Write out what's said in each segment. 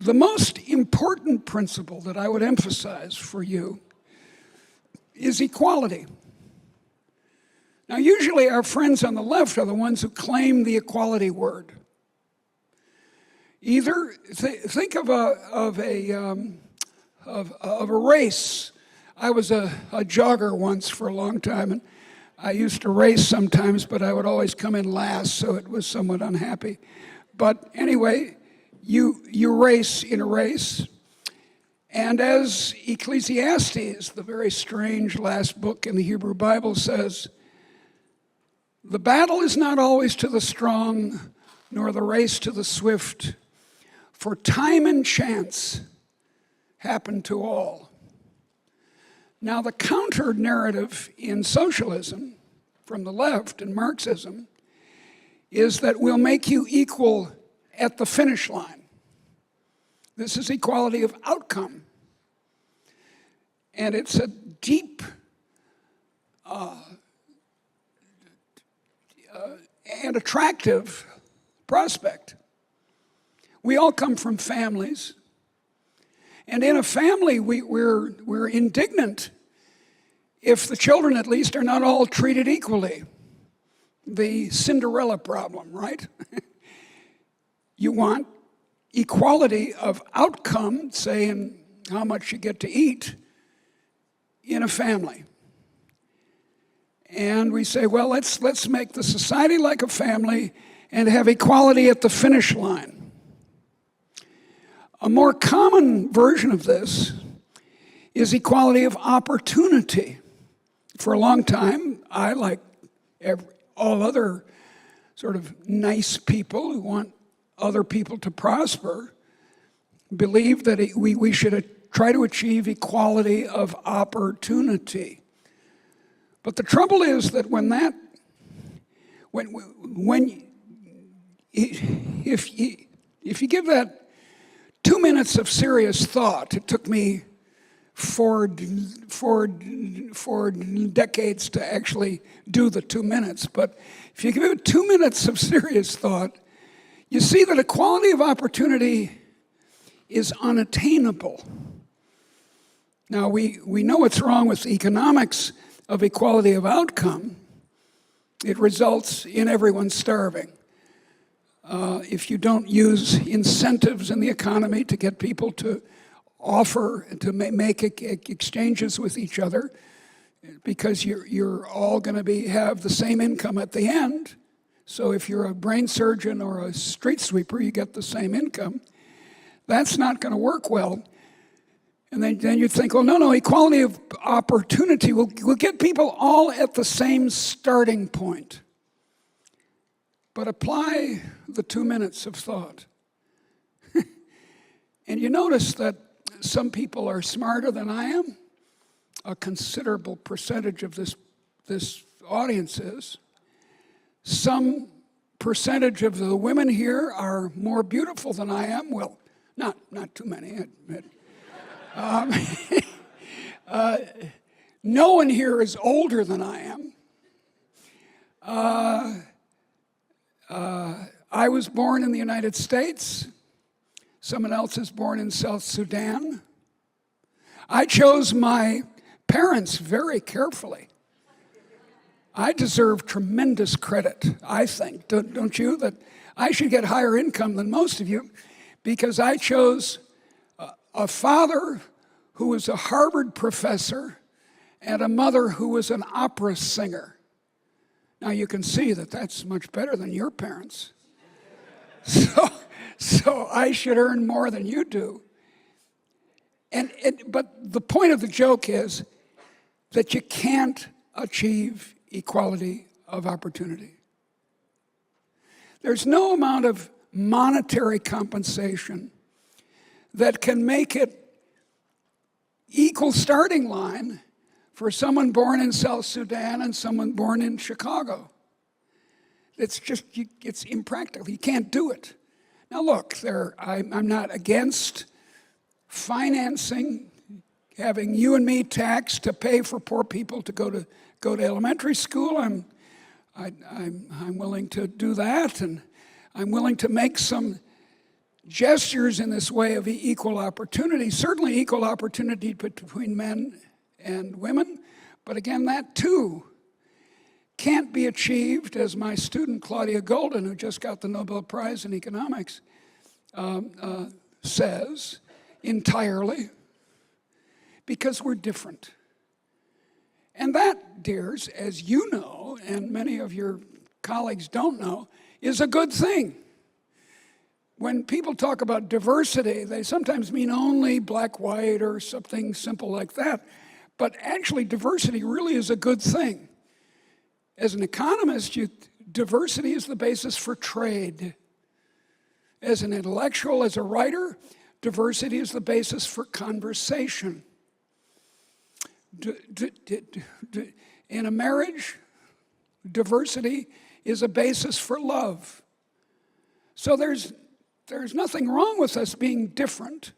The most important principle that I would emphasize for you is equality. Now, usually our friends on the left are the ones who claim the equality word. Either think of a race. I was a jogger once for a long time, and I used to race sometimes, but I would always come in last, so it was somewhat unhappy. But anyway, you race in a race, and as Ecclesiastes, the very strange last book in the Hebrew Bible, says, the battle is not always to the strong, nor the race to the swift, for time and chance happen to all. Now, the counter-narrative in socialism from the left and Marxism is that we'll make you equal at the finish line. This is equality of outcome. And it's a deep and attractive prospect. We all come from families. And in a family, we're indignant if the children, at least, are not all treated equally. The Cinderella problem, right? You want equality of outcome, say in how much you get to eat, in a family. And we say, well, let's make the society like a family and have equality at the finish line. A more common version of this is equality of opportunity. For a long time, I, like all other sort of nice people who want other people to prosper, believed that we should try to achieve equality of opportunity. But the trouble is that if you give that 2 minutes of serious thought, it took me four decades to actually do the 2 minutes, but if you give it 2 minutes of serious thought, you see that equality of opportunity is unattainable. Now, we know what's wrong with the economics of equality of outcome. It results in everyone starving. If you don't use incentives in the economy to get people to offer, to make exchanges with each other, because you're all going to have the same income at the end. So if you're a brain surgeon or a street sweeper, you get the same income. That's not going to work well. And then you think, well, no, equality of opportunity will get people all at the same starting point. But apply the 2 minutes of thought. And you notice that some people are smarter than I am. A considerable percentage of this audience is. Some percentage of the women here are more beautiful than I am. Well, not too many, I admit. No one here is older than I am. I was born in the United States. Someone else is born in South Sudan. I chose my parents very carefully. I deserve tremendous credit, I think, don't you? That I should get higher income than most of you because I chose a father who was a Harvard professor and a mother who was an opera singer. Now you can see that that's much better than your parents. So I should earn more than you do. But the point of the joke is that you can't achieve equality of opportunity. There's no amount of monetary compensation that can make it equal starting line for someone born in South Sudan and someone born in Chicago. It's impractical. You can't do it. Now look, I'm not against financing, having you and me taxed to pay for poor people to go to elementary school. I'm willing to do that, and I'm willing to make some gestures in this way of equal opportunity, certainly equal opportunity between men and women, but again, that too can't be achieved, as my student Claudia Golden, who just got the Nobel Prize in economics, says, entirely, because we're different. And that, dears, as you know, and many of your colleagues don't know, is a good thing. When people talk about diversity, they sometimes mean only black, white, or something simple like that. But actually, diversity really is a good thing. As an economist, diversity is the basis for trade. As an intellectual, as a writer, diversity is the basis for conversation. In a marriage, diversity is a basis for love. So there's nothing wrong with us being different.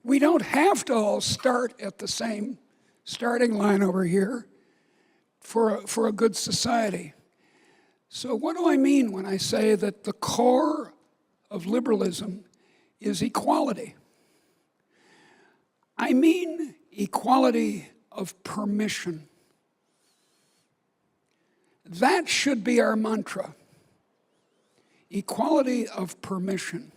We don't have to all start at the same starting line over here for a good society. So what do I mean when I say that the core of liberalism is equality? I mean equality of permission. That should be our mantra. Equality of permission.